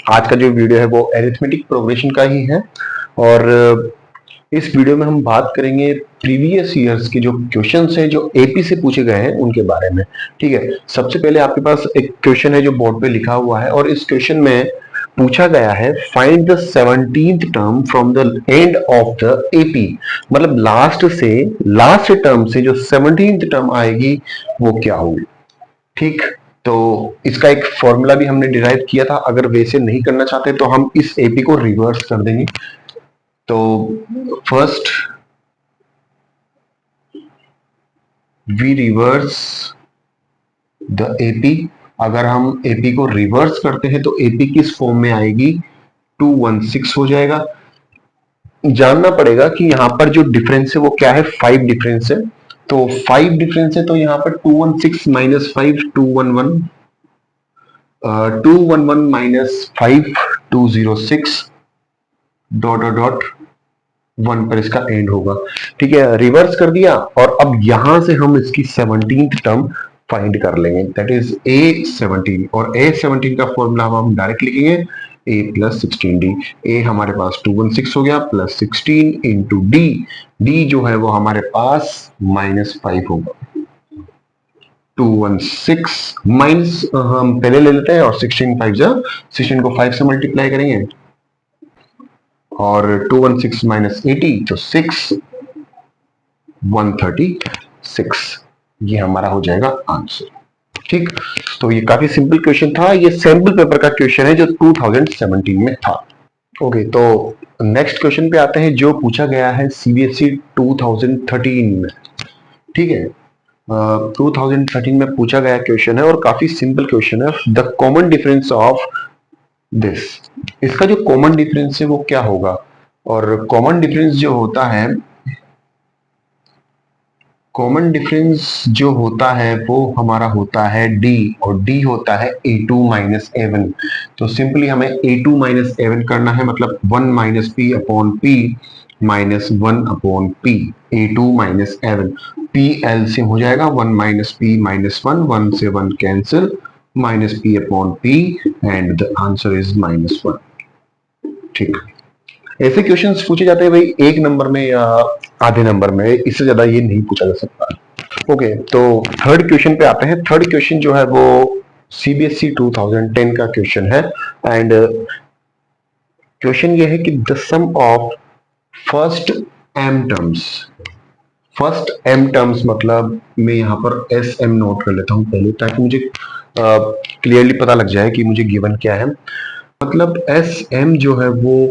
आज का जो वीडियो है वो एरिथमेटिक प्रोग्रेशन का ही है और इस वीडियो में हम बात करेंगे प्रीवियस ईयर्स के जो क्वेश्चंस हैं जो एपी से पूछे गए हैं उनके बारे में। ठीक है, सबसे पहले आपके पास एक क्वेश्चन है जो बोर्ड पे लिखा हुआ है और इस क्वेश्चन में पूछा गया है find the 17th term from the end of the AP. मतलब लास्ट टर्म से जो 17th टर्म आएगी वो क्या होगी। ठीक, तो इसका एक फॉर्मूला भी हमने डिराइव किया था। अगर वैसे नहीं करना चाहते तो हम इस एपी को रिवर्स कर देंगे। तो first we reverse the AP. अगर हम एपी को रिवर्स करते हैं तो एपी किस फॉर्म में आएगी, 216 हो जाएगा। जानना पड़ेगा कि यहाँ पर जो डिफरेंस है वो क्या है, 5 डिफरेंस है। तो 5 डिफरेंस है तो यहाँ पर 216 minus 5 211, 211 minus 5 206 dot dot dot 1 पर इसका एंड होगा। ठीक है, रिवर्स कर दिया और अब यहां से हम इसकी 17th टर्म फाइंड कर लेंगे, दैट इज A17। और A17 का फॉर्मूला हम डायरेक्ट लिखेंगे A प्लस 16D। ए हमारे पास 216 हो गया प्लस 16 इंटू डी। डी जो है वो हमारे पास -5 होगा। 216 माइनस हम पहले ले लेते हैं और 16 5 जा 16 को 5 से मल्टीप्लाई करेंगे और 216 माइनस 80 तो 6 136, ये हमारा हो जाएगा आंसर। ठीक, तो ये काफी सिंपल क्वेश्चन था। ये सैंपल पेपर का क्वेश्चन है जो 2017 में था। ओके, तो नेक्स्ट क्वेश्चन पे आते हैं जो पूछा गया है सीबीएसई 2013 में। ठीक है, 2013 में पूछा गया क्वेश्चन है और काफी सिंपल क्वेश्चन है। The common difference of this, इसका जो कॉमन डिफरेंस है वो क्या होगा। और कॉमन डिफरेंस जो होता है, कॉमन डिफरेंस जो होता है वो हमारा होता है d और d होता है a2 माइनस a1। तो सिंपली हमें a2 माइनस a1 करना है, मतलब 1 minus p upon p minus 1 upon p, a2 minus a1। p LCM हो जाएगा 1 माइनस p माइनस 1, 1 से 1 cancel, minus p upon p and the answer is -1। ठीक, ऐसे क्वेश्चंस पूछे जाते हैं भाई एक नंबर में या आधे नंबर में, इससे ज्यादा ये नहीं पूछा जा सकता। ओके, तो थर्ड क्वेश्चन पे आते हैं। थर्ड क्वेश्चन जो है वो सीबीएसई 2010 का क्वेश्चन है एंड क्वेश्चन ये है कि the sum of first M terms. First M terms मतलब मैं यहाँ पर एस एम नोट कर लेता हूँ पहले, ताकि मुझे क्लियरली पता लग जाए कि मुझे गिवन क्या है। मतलब एस एम जो है वो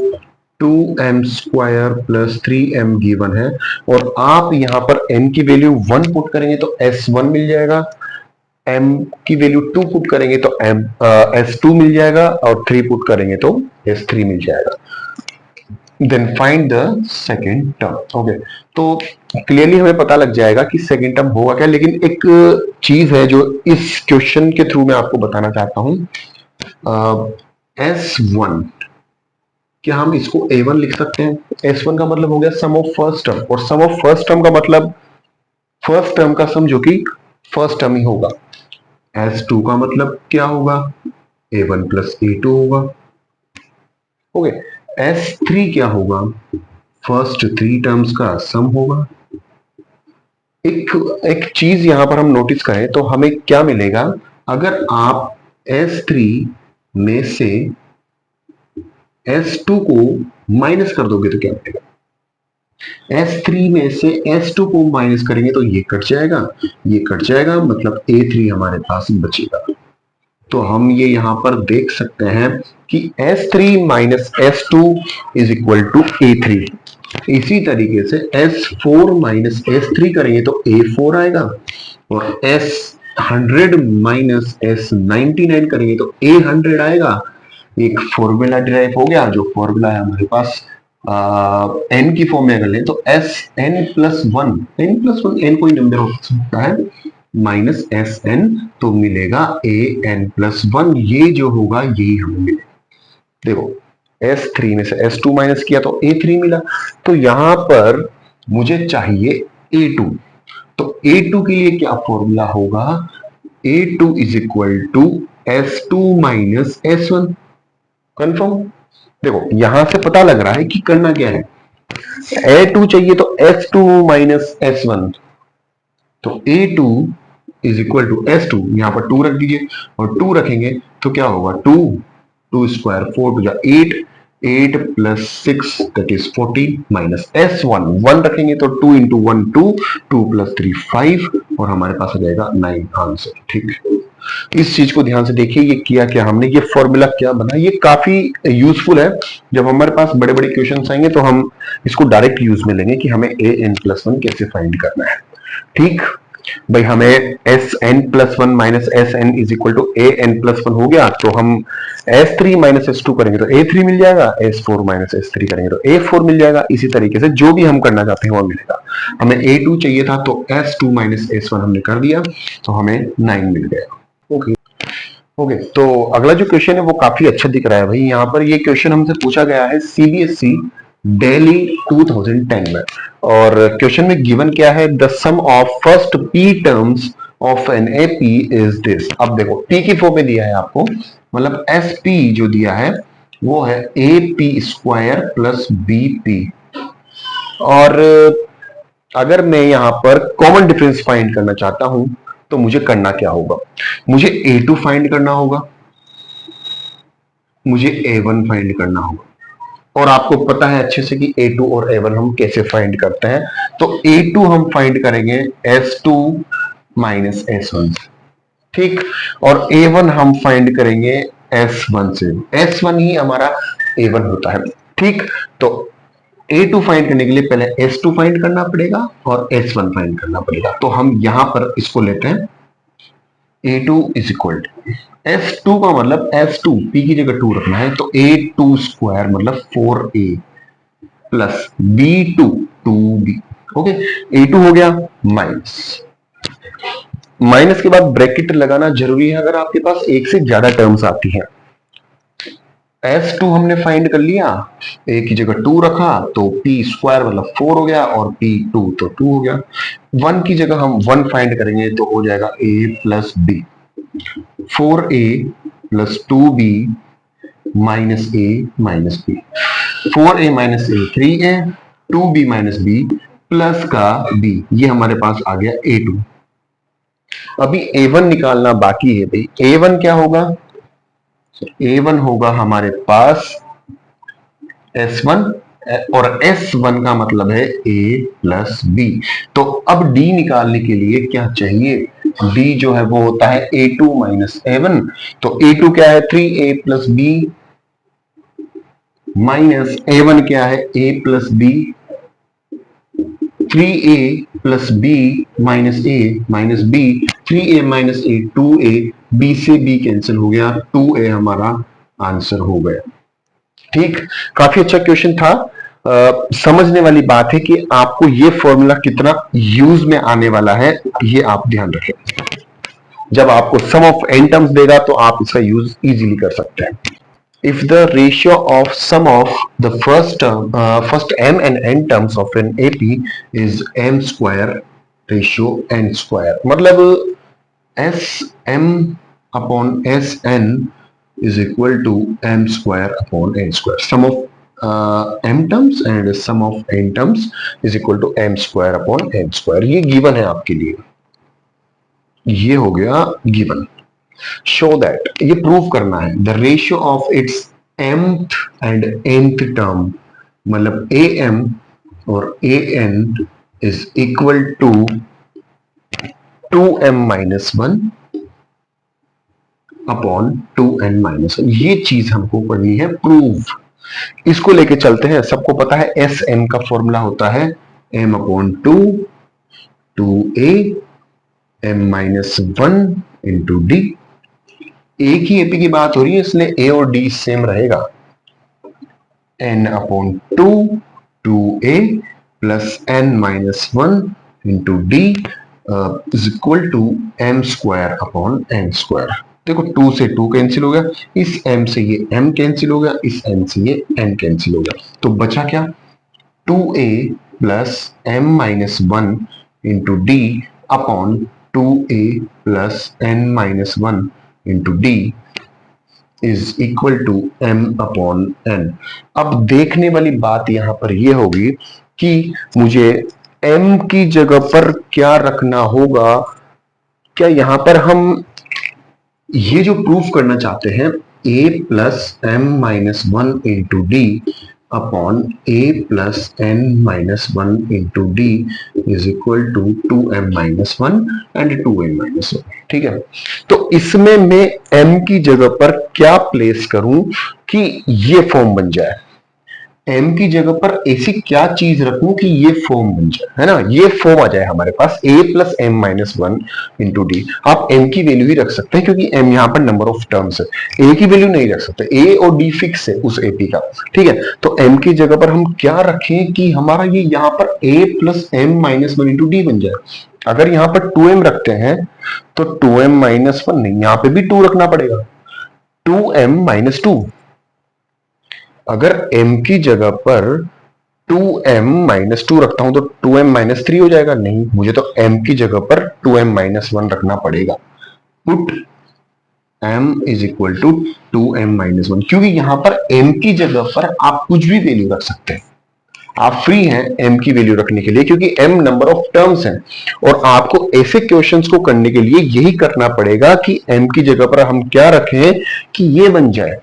2m square plus 3m given है और आप यहाँ पर m की वैल्यू 1 पुट करेंगे तो s1 मिल जाएगा, m की वैल्यू 2 पुट करेंगे तो s2 मिल जाएगा और 3 पुट करेंगे तो s3 मिल जाएगा। Then find the second term. Okay, तो क्लियरली हमें पता लग जाएगा कि सेकेंड टर्म होगा क्या, लेकिन एक चीज है जो इस क्वेश्चन के थ्रू मैं आपको बताना चाहता हूं। s1, क्या हम इसको a1 लिख सकते हैं। s1 का मतलब हो गया सम ऑफ फर्स्ट टर्म और सम ऑफ फर्स्ट टर्म का मतलब फर्स्ट टर्म का सम जो कि फर्स्ट टर्म ही होगा। s2 का मतलब क्या होगा, a1 प्लस a2 होगा। ओके, s3 क्या होगा, फर्स्ट 3 टर्म्स का सम होगा। एक चीज यहां पर हम नोटिस करें तो हमें क्या मिलेगा, अगर आप s3 में से S2 को माइनस कर दोगे तो क्या मिलेगा, S3 में से S2 को माइनस करेंगे तो ये कट जाएगा, ये कट जाएगा, मतलब A3 हमारे पास बचेगा। तो हम ये यहां पर देख सकते हैं कि S3 minus S2 is equal to A3। इसी तरीके से S4 माइनस S3 करेंगे तो A4 आएगा और S100 माइनस S99 करेंगे तो A100 आएगा। एक फॉर्मूला डिराइव हो गया, जो फॉर्मूला है हमारे पास n की फॉर्म में अगर लें तो S N plus one, N कोई नंबर हो सकता है, माइनस एस एन, तो मिलेगा an+1। ये जो होगा यही हमें मिलेगा। देखो S3 में से S2 माइनस किया तो A3 मिला, तो यहां पर मुझे चाहिए A2। तो A2 के लिए क्या फॉर्मूला होगा, A2 is equal to S2 minus S1। Confirm. देखो यहां से पता लग रहा है कि करना क्या है, A2 चाहिए तो S2 माइनस S1, तो A2 is equal to S2, यहां पर 2 रख दीजिए और 2 रखेंगे तो क्या होगा, 2 2 स्क्वायर 4 टू जा 8, 8 plus 6 that is 14 minus S1 1 रखेंगे तो 2 इंटू 1 2, 2 प्लस 3 5 और हमारे पास आ जाएगा 9 आंसर। ठीक, इस चीज को ध्यान से देखिए, ये किया क्या हमने, ये फॉर्मूला क्या बना, ये काफी यूजफुल है। जब हमारे पास बड़े बड़े क्वेश्चन आएंगे तो हम इसको डायरेक्ट यूज में लेंगे कि हमें an+1 कैसे फाइंड करना है। ठीक भाई, हमें S N plus one minus S N is equal to A N plus one हो गया, तो हम S3 माइनस S2 करेंगे तो A3 मिल जाएगा, S4 माइनस S3 करेंगे तो A4 मिल जाएगा। इसी तरीके से जो भी हम करना चाहते हैं वो मिलेगा। हमें A2 चाहिए था तो S2 माइनस S1 हमने कर दिया तो हमें 9 मिल गया। ओके ओके, तो अगला जो क्वेश्चन है वो काफी अच्छा दिख रहा है भाई। यहाँ पर ये क्वेश्चन हमसे पूछा गया है CBSE दिल्ली 2010 में, और क्वेश्चन में गिवन क्या है, the sum of first P terms of an AP is this. अब देखो P की फॉर्म में दिया है आपको, मतलब SP जो दिया है वो है AP स्क्वायर प्लस BP, और अगर मैं यहाँ पर कॉमन डिफरेंस फाइंड करना चाहता हूं तो मुझे करना क्या होगा, मुझे A2 फाइंड करना होगा, मुझे A1 फाइंड करना होगा, और आपको पता है अच्छे से कि A2 और A1 हम कैसे फाइंड करते हैं। तो A2 हम फाइंड करेंगे S2 माइनस S1, ठीक, और A1 हम फाइंड करेंगे S1 से, S1 ही हमारा A1 होता है। ठीक, तो A2 फाइंड करने के लिए पहले S2 फाइंड करना पड़ेगा और S1 फाइंड करना पड़ेगा। तो हम यहां पर इसको लेते हैं, A2 is equal to S2 का मतलब S2 P की जगह 2 रखना है तो A2 स्क्वायर मतलब 4A plus B2 2B। Okay, A2 हो गया माइनस, माइनस के बाद ब्रैकेट लगाना जरूरी है अगर आपके पास एक से ज्यादा टर्म्स आती हैं। S2 हमने फाइंड कर लिया, A की जगह 2 रखा तो P स्क्वायर मतलब 4 हो गया और P2 तो 2 हो गया। 1 की जगह हम 1 फाइंड करेंगे तो हो जाएगा A plus B, 4A plus 2B minus A minus B, 4A minus A 3A, 2B minus B plus का B, ये हमारे पास आ गया A2। अभी A1 निकालना बाकी है भाई। A1 क्या होगा, A1 होगा हमारे पास S1, और S1 का मतलब है A प्लस B। तो अब D निकालने के लिए क्या चाहिए, D जो है वो होता है A2 माइनस A1, तो A2 क्या है 3A plus B minus A1 क्या है A plus B, 3A plus B minus A minus B, 3A minus A 2A, B से B कैंसिल हो गया, 2A हमारा आंसर हो गया। ठीक, काफी अच्छा क्वेश्चन था। समझने वाली बात है कि आपको ये फॉर्मूला कितना यूज में आने वाला है, ये आप ध्यान रखें। जब आपको सम ऑफ एन टर्म्स देगा तो आप इसका यूज इजीली कर सकते हैं। If the ratio of sum of the first term, first m and n terms of an AP is m square ratio n square, मतलब SM upon SN is equal to m square upon n square. Sum of m terms and sum of n terms is equal to m square upon n square. ये given है आपके लिए, ये हो गया given. Show that, ये prove करना है, the ratio of its mth and nth term मतलब am और an is equal to 2m minus 1 upon 2n minus 1। ये चीज हमको पढ़नी है प्रूव। इसको लेके चलते हैं। सबको पता है एस एम का फॉर्मूला होता है m upon 2 2a m minus 1 into D. एक ही एपी की बात हो रही है इसलिए ए और डी सेम रहेगा। n upon 2 2a plus n minus 1 into D is equal to m square upon n square. देखो 2 से 2 कैंसिल हो गया, इस m से ये m कैंसिल हो गया, इस n से ये n कैंसिल हो गया, तो बचा क्या 2a plus m minus 1 into D upon 2a plus n minus 1 into D. Is equal to m upon n। अब देखने वाली बात यहां पर यह होगी कि मुझे m की जगह पर क्या रखना होगा। क्या यहां पर हम ये जो प्रूफ करना चाहते हैं a plus M minus one into D upon a plus N minus one into D is equal to two M minus one and two M minus one. ठीक है, तो इसमें मैं m की जगह पर क्या प्लेस करूं कि ये फॉर्म बन जाए। m की जगह पर ऐसी क्या चीज रखूं कि ये फॉर्म बन जाए, है ना, ये फॉर्म आ जाए हमारे पास a plus M minus one into D. आप m की वैल्यू ही रख सकते हैं क्योंकि m यहाँ पर नंबर ऑफ टर्म्स है, a की वैल्यू नहीं रख सकते, a और d फिक्स है उस ap का। ठीक है, तो m की जगह पर हम क्या रखें कि हमारा ये यहाँ पर a plus M minus one into D बन जाए। अगर यहाँ पर 2m रखते हैं तो 2m माइनस वन नहीं, यहाँ पे भी 2 रखना पड़ेगा, 2m माइनस टू। अगर m की जगह पर 2m माइनस टू रखता हूं तो 2m माइनस थ्री हो जाएगा, नहीं, मुझे तो m की जगह पर 2m माइनस वन रखना पड़ेगा। Put m is equal to 2m minus one, क्योंकि यहां पर m की जगह पर आप कुछ भी वैल्यू रख सकते हैं, आप फ्री हैं m की वैल्यू रखने के लिए, क्योंकि m नंबर ऑफ टर्म्स हैं और आपको ऐसे क्वेश्चंस को करने के लिए यही करना पड़ेगा कि m की जगह पर हम क्या रखें कि ये बन जाए,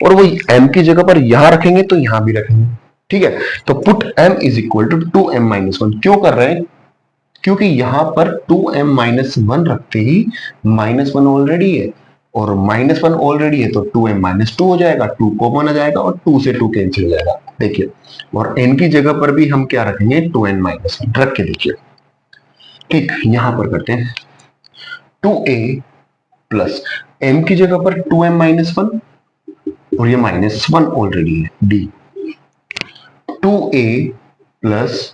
और वो m की जगह पर यहां रखेंगे तो यहां भी रखेंगे। ठीक है, तो put m is equal to two M minus one. क्यों कर रहे हैं, क्योंकि यहां पर 2m माइनस वन रखते ही माइनस वन ऑलरेडी है, और माइनस वन ऑलरेडी है तो 2m माइनस टू हो जाएगा, 2 कॉमन आ जाएगा और 2 से 2 कैंसिल हो जाएगा। देखिए, और n की जगह पर भी हम क्या रखेंगे, 2n माइनस वन रख के देखिए। ठीक, यहां पर करते हैं 2a प्लस m की जगह पर 2m माइनस वन और ये माइनस वन ऑलरेडी है, d 2a प्लस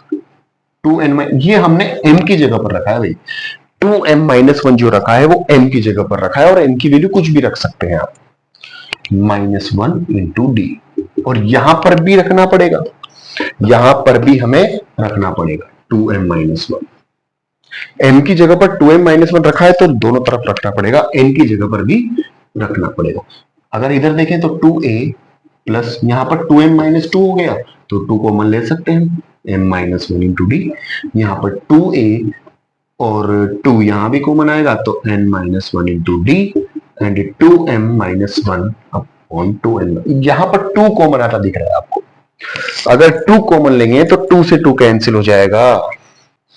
2n, ये हमने m की जगह पर रखा है भाई, 2m माइनस वन जो रखा है वो m की जगह पर रखा है, और m की वैल्यू कुछ भी रख सकते हैं आप, माइनस वन इंटू डी। और यहां पर भी रखना पड़ेगा, यहां पर भी हमें रखना पड़ेगा 2m माइनस वन। m की जगह पर 2m माइनस वन रखा है तो दोनों तरफ रखना पड़ेगा, n की जगह पर भी रखना पड़ेगा। अगर इधर देखें तो 2a प्लस यहां पर 2m माइनस टू हो गया तो 2 कॉमन ले सकते हैं, m minus one into D. यहां पर 2a और 2 यहां भी कॉमन आएगा तो n minus one into D and 2m minus one upon 2n। यहां पर 2 कॉमन आता दिख रहा है आपको, अगर 2 कॉमन लेंगे तो 2 से 2 कैंसिल हो जाएगा।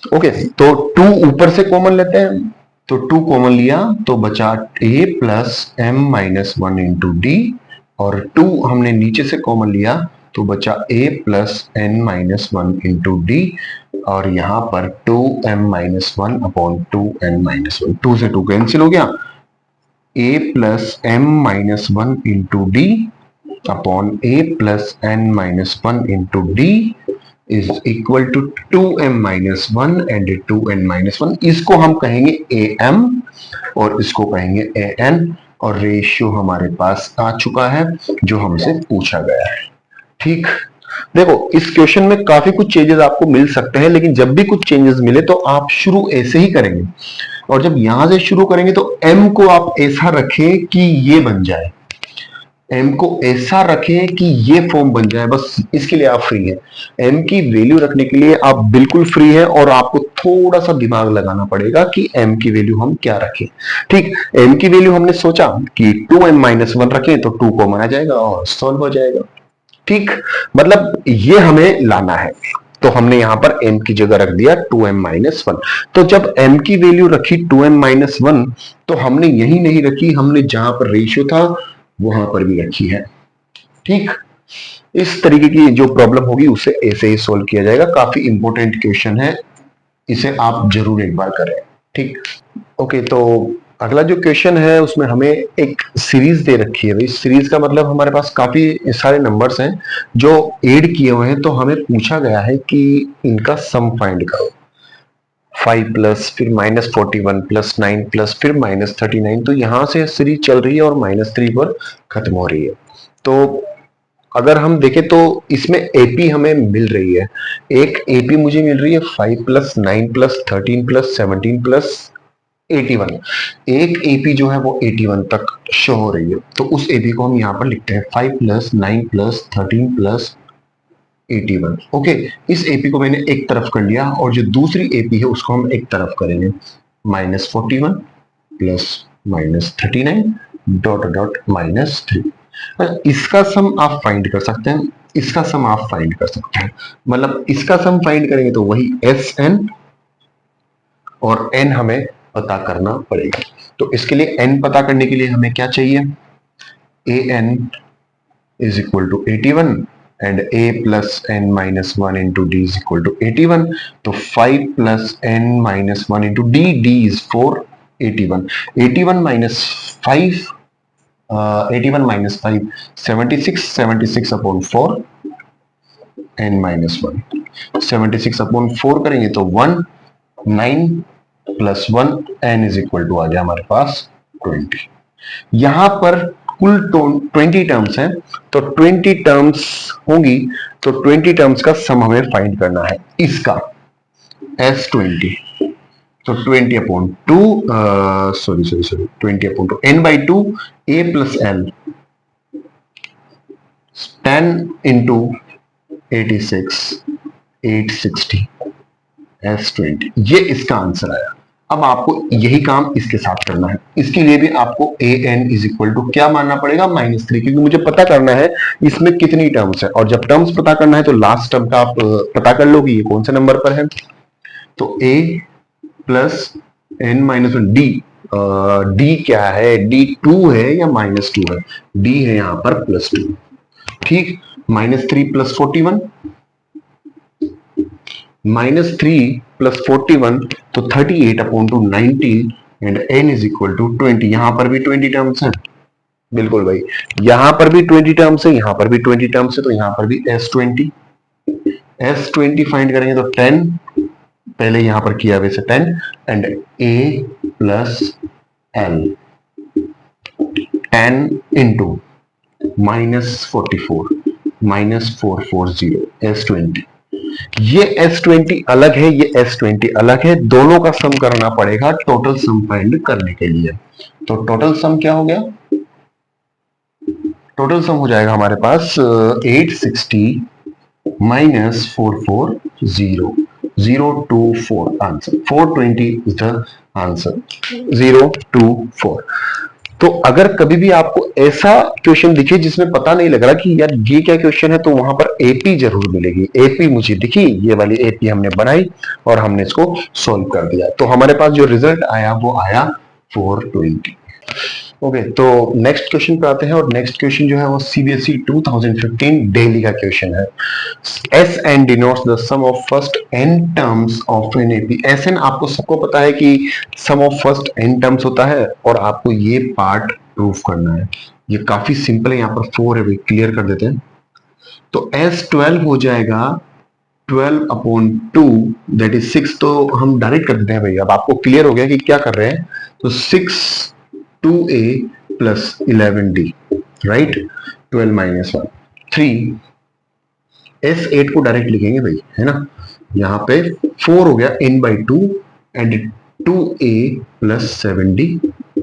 ओके, तो 2 ऊपर से कॉमन लेते हैं, तो 2 कॉमन लिया तो बचा a plus M minus one into D, और 2 हमने नीचे से कॉमन लिया तो बचा a plus N minus one into D, और यहां पर 2m minus one upon 2n minus one, 2 से 2 कैंसिल हो गया, a plus M minus one into D upon a plus N minus one into D is equal to 2m minus one and 2n minus one. इसको हम कहेंगे am और इसको कहेंगे an, और रेशियो हमारे पास आ चुका है जो हमसे पूछा गया है। ठीक, देखो इस क्वेश्चन में काफी कुछ चेंजेस आपको मिल सकते हैं, लेकिन जब भी कुछ चेंजेस मिले तो आप शुरू ऐसे ही करेंगे, और जब यहां से शुरू करेंगे तो m को आप ऐसा रखें कि ये बन जाए, m को ऐसा रखें कि ये फॉर्म बन जाए, बस इसके लिए आप फ्री हैं। m की वैल्यू रखने के लिए आप बिल्कुल फ्री हैं, और आपको थोड़ा सा दिमाग लगाना पड़ेगा कि m की वैल्यू हम क्या रखें। ठीक, m की वैल्यू हमने सोचा कि 2m माइनस वन रखें तो 2 कॉमन आ जाएगा और सॉल्व हो जाएगा। ठीक, मतलब ये हमें लाना है, तो हमने यहां पर m की जगह रख दिया 2m माइनस वन। तो जब m की वैल्यू रखी 2m माइनस वन तो हमने यही नहीं रखी, हमने जहां पर रेशियो था वहां पर भी रखी है। ठीक, इस तरीके की जो प्रॉब्लम होगी उसे ऐसे ही सॉल्व किया जाएगा। काफी इंपॉर्टेंट क्वेश्चन है, इसे आप जरूर एक बार करें। ठीक, ओके, तो अगला जो क्वेश्चन है उसमें हमें एक सीरीज दे रखी है। भाई सीरीज का मतलब हमारे पास काफी सारे नंबर्स हैं जो ऐड किए हुए हैं, तो हमें पूछा गया है कि इनका सम फाइंड करो। 5 प्लस फिर माइनस 41 प्लस 9 प्लस फिर माइनस 39, तो यहां से सीरीज चल रही है और -3 पर खत्म हो रही है। तो अगर हम देखें तो इसमें एपी हमें मिल रही है, एक एपी मुझे मिल रही है 5 प्लस 9 प्लस 13 प्लस 17 प्लस 81। एक एपी जो है वो 81 तक शो हो रही है, तो उस एपी को हम यहाँ पर लिखते हैं 5 प्लस 9 प्लस 13 प्लस 81। ओके, इस एपी को मैंने एक तरफ कर लिया और जो दूसरी एपी है उसको हम एक तरफ करेंगे। -41 प्लस -39 डॉट डॉट -3। इसका सम आप फाइंड कर सकते हैं, इसका सम आप फाइंड कर सकते हैं। मतलब इसका सम फाइंड करेंगे तो वही एस एन और एन हमें पता करना पड़ेगा। तो इसके लिए एन पता करने के लिए हमें क्या चाहिए, a n is equal to 81 and a plus n minus 1 into d is equal to 81. तो 5 plus n minus 1 into d, d is 4, 81. 81 minus 5, 81 minus 5, 76, 76 upon 4, n minus 1. 76 upon 4 करेंगे तो 1, 9 plus 1, n is equal to आ गया हमारे पास 20। यहां पर कुल 20 terms हैं, तो 20 टर्म्स होंगी, तो 20 टर्म्स का सम हमें फाइंड करना है इसका S20। तो 20 upon 2 20 upon 2 n by 2 a plus l 10 into 86 860 S20, ये इसका आंसर आया। अब आपको यही काम इसके साथ करना है। इसके लिए भी आपको ए एन इज इक्वल टू क्या मानना पड़ेगा, -3, क्योंकि मुझे पता करना है इसमें कितनी टर्म्स है, और जब टर्म्स पता करना है तो लास्ट टर्म का आप पता कर लो कि ये कौन से नंबर पर है। तो a plus n minus 1 D, D क्या है, डी 2 है या -2 है, डी है यहाँ पर +2। ठीक, -3 प्लस 41, -3 प्लस 41 तो 38 upon two 19 and n is equal to 20। यहां पर भी 20 टर्म्स है, बिल्कुल भाई, यहां पर भी 20 टर्म्स है, यहां पर भी 20 टर्म्स है, तो यहां पर भी S20 फाइंड करेंगे तो 10, पहले यहां पर किया वैसे 10 and a plus l 10 into -44 -440 S20। ये S20 अलग है, ये S20 अलग है, दोनों का सम करना पड़ेगा टोटल सम फाइंड करने के लिए। तो टोटल सम क्या हो गया, टोटल सम हो जाएगा हमारे पास 860 minus 440 024 answer, 420 is the answer, 024। तो अगर कभी भी आपको ऐसा क्वेश्चन दिखे जिसमें पता नहीं लग रहा कि यार ये क्या क्वेश्चन है, तो वहां पर एपी जरूर मिलेगी। एपी मुझे दिखी, ये वाली एपी हमने बनाई और हमने इसको सॉल्व कर दिया, तो हमारे पास जो रिजल्ट आया वो आया 420। ओके, तो नेक्स्ट क्वेश्चन पे आते हैं, और नेक्स्ट क्वेश्चन जो है वो सीबीएसई 2015 डेली का क्वेश्चन है। S N denotes the sum of first N terms of an AP. S N आपको सबको पता है कि sum of first N terms होता है, और आपको ये पार्ट प्रूफ करना है। ये काफी सिंपल है, यहाँ पर 4 है, क्लियर कर देते हैं। तो S12 हो जाएगा 12 अपॉन 2 दैट इज 6, तो हम डायरेक्ट कर देते हैं भाई। अब आपको क्लियर हो गया कि क्या कर रहे हैं, तो 6 2a plus 11d, right, 12 minus 1 3, S8 को डायरेक्ट लिखेंगे भाई, है ना। यहाँ पे 4 हो गया n by 2 and 2a plus 7d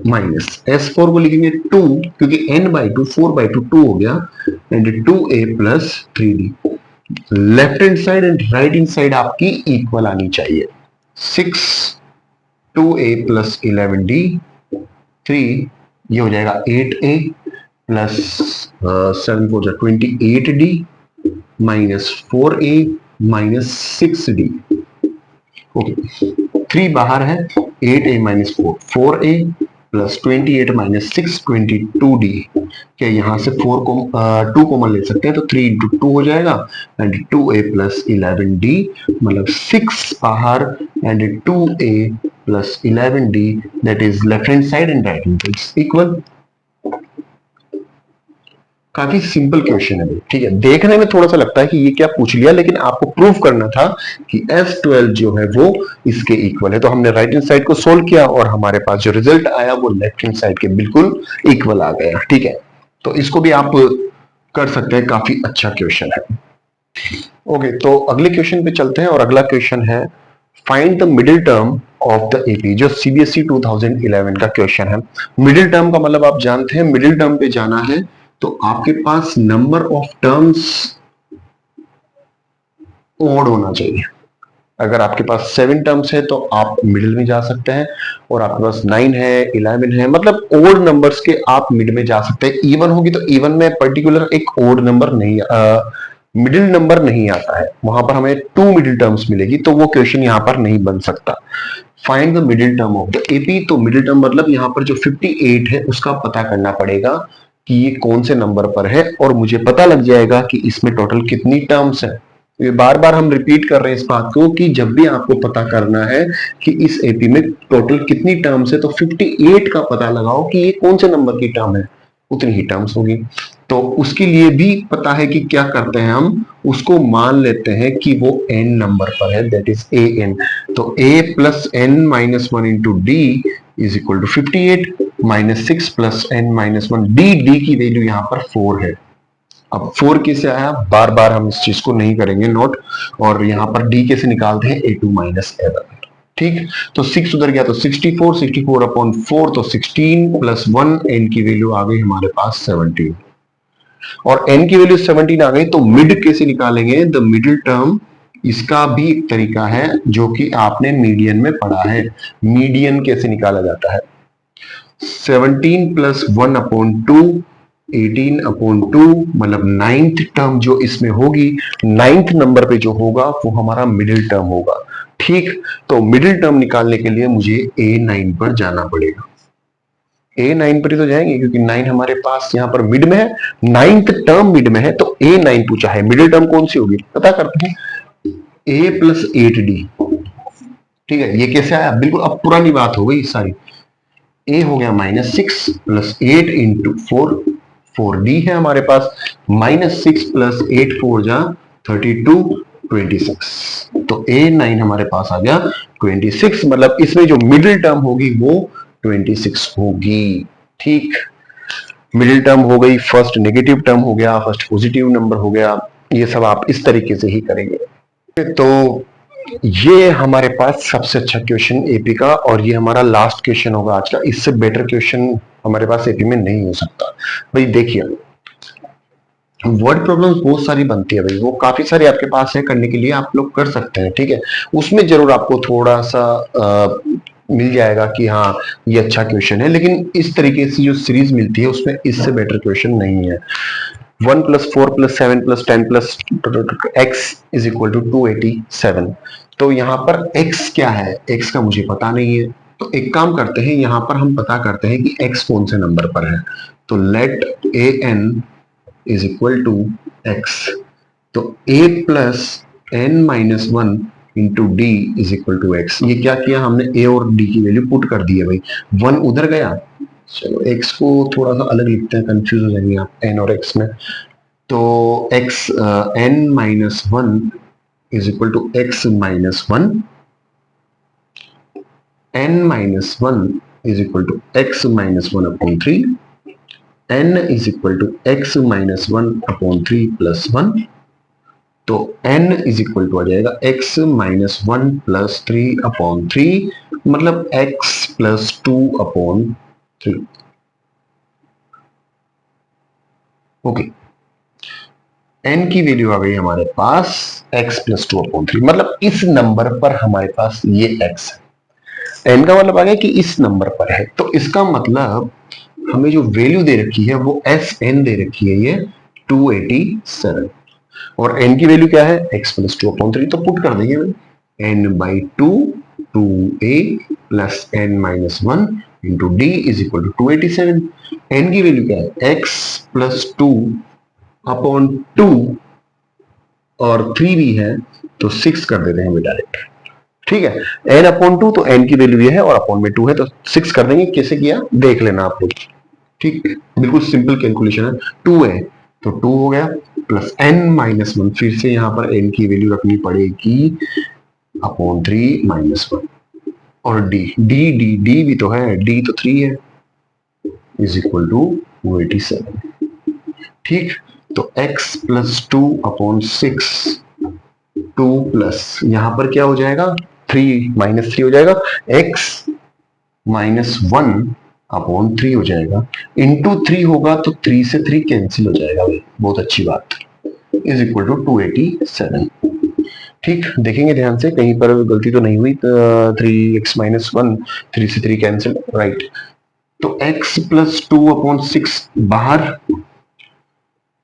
minus S4 को लिखेंगे 2, क्योंकि n by 2 4 by 2 2 हो गया and 2a plus 3d। Left hand side and right hand side आपकी इक्वल आनी चाहिए। 6 2a प्लस 11d 3, ये हो जाएगा 8a प्लस 7 को 28d minus 4a minus 6d। Okay, 3 बाहर है, 8a minus 4 4a plus 28 minus 6 22d। क्या यहां से 4 को 2 कॉमन ले सकते हैं, तो 3 इंटू 2 हो जाएगा एंड 2a प्लस 11d, मतलब 6 बाहर and 2a plus 11d, that is left hand side and right hand side equal. काफी सिंपल क्वेश्चन है, ठीक है। देखने में थोड़ा सा लगता है कि ये क्या पूछ लिया, लेकिन आपको प्रूव करना था कि S12 जो है वो इसके इक्वल है। तो हमने राइट हैंड साइड को सोल्व किया और हमारे पास जो रिजल्ट आया वो लेफ्ट हैंड साइड के बिल्कुल इक्वल आ गया, ठीक है। तो इसको भी आप कर सकते हैं, काफी अच्छा क्वेश्चन है। ओके, तो अगले क्वेश्चन पे चलते हैं, और अगला क्वेश्चन है find the middle term of the AP, जो सीबीएसई 2011 का क्वेश्चन है। मिडिल टर्म का मतलब आप जानते हैं, मिडिल टर्म पे जाना है तो आपके पास नंबर ऑफ टर्म्स ओड होना चाहिए। अगर आपके पास 7 टर्म्स है तो आप मिडिल में जा सकते हैं, और आपके पास 9 है, 11 है, मतलब ओड नंबर्स के आप मिड में जा सकते हैं। इवन होगी तो इवन में पर्टिकुलर एक ओड नंबर नहीं, मिडिल नंबर नहीं आता है, वहां पर हमें 2 मिडिल टर्म्स मिलेगी, तो वो क्वेश्चन यहाँ पर नहीं बन सकता। Find the middle term of the AP, तो मिडिल टर्म मतलब यहाँ पर जो 58 है उसका पता करना पड़ेगा कि ये कौन से नंबर पर है, और मुझे पता लग जाएगा कि इसमें टोटल कितनी टर्म्स है। ये बार बार हम रिपीट कर रहे हैं इस बात को कि जब भी आपको पता करना है कि इस एपी में टोटल कितनी टर्म्स है, तो 58 का पता लगाओ कि ये कौन से नंबर की टर्म है, उतनी ही टर्म्स होगी। तो उसके लिए भी पता है कि क्या करते हैं, हम उसको मान लेते हैं कि वो n नंबर पर है, दैट इज ए एन। तो a plus N minus one into D is equal to 58 minus 6 plus N minus one, D की वैल्यू यहाँ पर 4 है। अब 4 कैसे आया, बार बार हम इस चीज को नहीं करेंगे नोट, और यहाँ पर डी कैसे निकालते हैं, a2 माइनस a1। ठीक, तो 6 उधर गया तो 64, 64 अपॉन 4 तो 16 प्लस 1, n की वैल्यू आ गई हमारे पास 17, और n की वैल्यू 17 आ गई। तो मिड कैसे निकालेंगे, द मिडिल टर्म, इसका भी एक तरीका है जो कि आपने मीडियन में पढ़ा है। मीडियन कैसे निकाला जाता है, 17 प्लस 1 अपॉन 2, 18 अपॉन 2, मतलब 9th टर्म जो इसमें होगी, 9th नंबर पे जो होगा वो हमारा मिडिल टर्म होगा। ठीक, तो मिडिल टर्म निकालने के लिए मुझे A9 पर जाना पड़ेगा। A9 पर ही तो जाएंगे क्योंकि 9 हमारे पास यहाँ पर मिड में है, 9th टर्म मिड में है, तो A9 पूछा है, मिडिल टर्म कौन सी होगी पता करते हैं, A प्लस 8D। ठीक है, ये कैसे आया, बिल्कुल अब पुरानी बात हो गई सारी। A हो गया -6 प्लस 8 इंटू 4, 4D है हमारे पास, -6 प्लस 8 4 जा 32, 26, तो A9 हमारे पास आ गया 26, मतलब इसमें जो मिडिल टर्म होगी वो 26 होगी। ठीक, मिडिल टर्म हो गई, फर्स्ट नेगेटिव टर्म हो गया, फर्स्ट पॉजिटिव नंबर हो गया, ये सब आप इस तरीके से ही करेंगे। तो ये हमारे पास सबसे अच्छा क्वेश्चन एपी का, और ये हमारा लास्ट क्वेश्चन होगा आज का। इससे बेटर क्वेश्चन हमारे पास एपी में नहीं हो सकता। भाई देखिए, वर्ड प्रॉब्लम्स बहुत सारी बनती है भाई, वो काफी सारी आपके पास है करने के लिए, आप लोग कर सकते हैं। ठीक है, उसमें जरूर आपको थोड़ा सा मिल जाएगा कि हाँ ये अच्छा क्वेश्चन है, लेकिन इस तरीके से जो सीरीज मिलती है उसमें इससे बेटर क्वेश्चन नहीं है। 1 plus 4 plus 7 plus 10 plus x is equal to 287। तो यहाँ पर x क्या है, x का मुझे पता नहीं है, तो एक काम करते हैं, यहाँ पर हम पता करते हैं कि x कौन से नंबर पर है। तो let an is equal to x, तो a plus N minus one into D is equal to X. ये क्या किया हमने, a और d की वैल्यू पुट कर दी है भाई, 1 उधर गया, चलो x को थोड़ा सा अलग लिखते हैं, कंफ्यूज हो जाएंगे आप n और x में। तो x n minus one is equal to x minus one, n minus one is equal to x minus one upon 3, n is equal to x minus one upon 3 plus 1। तो n is equal to आ जाएगा x minus one plus 3 upon 3, मतलब x plus 2 upon 3। Okay, n की value आ गई हमारे पास x plus 2 upon 3, मतलब इस नंबर पर हमारे पास ये x है। n का मतलब आ गया कि इस नंबर पर है, तो इसका मतलब हमें जो वैल्यू दे रखी है वो Sn दे रखी है, ये 287, और n की वैल्यू क्या है, x प्लस 2 अपॉन 3, तो पुट कर देंगे n by 2, 2a plus n minus one into D is equal to 287। n की वैल्यू क्या है, x प्लस 2 अपॉन 2 और 3 भी है, तो 6 कर देते हैं डायरेक्ट। ठीक है, n अपॉन 2, तो n की वैल्यू ये है और अपॉन में 2 है, तो 6 कर देंगे। कैसे किया देख लेना आप लोग। ठीक, बिल्कुल सिंपल कैलकुलेशन है। 2 है तो 2 हो गया, प्लस n माइनस वन, फिर से यहां पर n की वैल्यू रखनी पड़ेगी अपॉन 3 माइनस वन, और d भी तो है, d तो 3 है, इज इक्वल टू 287। ठीक, तो x प्लस 2 अपॉन 6, 2 प्लस यहां पर क्या हो जाएगा 3 हो जाएगा, x -1/3 हो जाएगा, इंटू 3 होगा तो 3 से 3 कैंसिल हो जाएगा भाई, बहुत अच्छी बात, इज इक्वल टू 287। ठीक, देखेंगे ध्यान से कहीं पर गलती तो नहीं हुई। 3x-1, 3 से 3 कैंसिल, राइट। तो x प्लस 2/6 बाहर,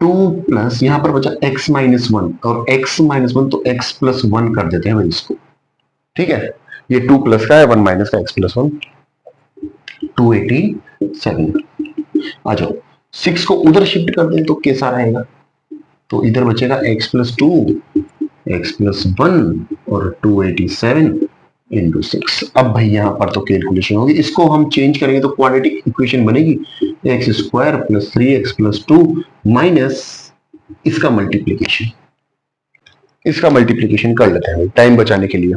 2 प्लस यहां पर बचा x-1 और x-1 तो x प्लस 1 कर देते हैं भाई इसको, ठीक है। ये 2 प्लस का है, 1 माइनस का, x प्लस 1, 287। आ जाओ, 6 को उधर शिफ्ट कर दें तो कैसा रहेगा, तो इधर बचेगा x प्लस 2, x प्लस 1 और 287 इंटू 6। अब भाई यहां पर तो कैलकुलेशन होगी, इसको हम चेंज करेंगे तो क्वाड्रेटिक इक्वेशन बनेगी, x square plus 3x plus 2 minus इसका मल्टीप्लीकेशन, इसका मल्टीप्लीकेशन कर लेते हैं टाइम बचाने के लिए।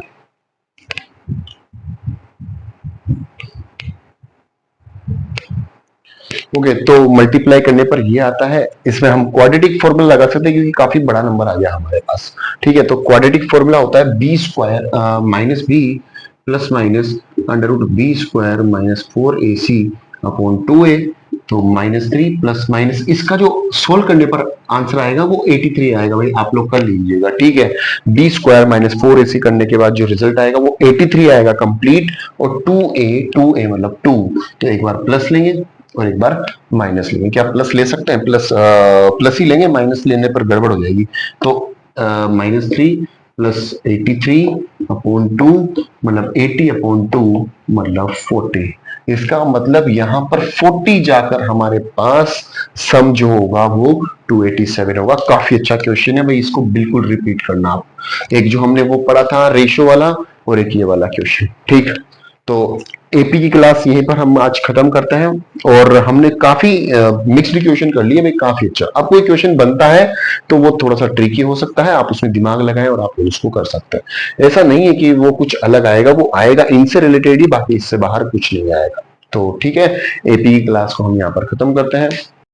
ओके, तो मल्टीप्लाई करने पर ये आता है, इसमें हम क्वाड्रेटिक फॉर्मूला लगा सकते हैं क्योंकि काफी बड़ा नंबर आ गया हमारे पास, ठीक है। तो क्वाड्रेटिक फॉर्मूला होता है B square minus B plus minus under root B square minus 4ac upon 2a, तो -3 प्लस माइनस इसका जो सोल्व करने पर आंसर आएगा वो 83 आएगा भाई, आप लोग कर लीजिएगा, ठीक है। बी स्क्वायर माइनस 4ac करने के बाद जो रिजल्ट आएगा वो 83 आएगा कंप्लीट, और 2a मतलब 2, तो एक बार प्लस लेंगे और एक बार माइनस लेंगे। क्या प्लस ले सकते हैं, प्लस ही लेंगे, माइनस लेने पर गड़बड़ हो जाएगी। तो -3 प्लस 83 अपॉन 2 मतलब 80 अपॉन 2 मतलब 40। इसका मतलब यहां पर 40 जाकर हमारे पास सम जो होगा वो 287 होगा। काफी अच्छा क्वेश्चन है भाई, इसको बिल्कुल रिपीट करना आप। एक जो हमने वो पढ़ा था रेशो वाला और एक ये वाला क्वेश्चन, ठीक। तो एपी की क्लास यहीं पर हम आज खत्म करते हैं, और हमने काफी मिक्स्ड क्वेश्चन कर लिए भाई, काफी अच्छा। अब कोई क्वेश्चन बनता है तो वो थोड़ा सा ट्रिकी हो सकता है, आप उसमें दिमाग लगाएं और आप उसको कर सकते हैं। ऐसा नहीं है कि वो कुछ अलग आएगा, वो आएगा इनसे रिलेटेड ही, बाकी इससे बाहर कुछ नहीं आएगा। तो ठीक है, एपी की क्लास को हम यहाँ पर खत्म करते हैं।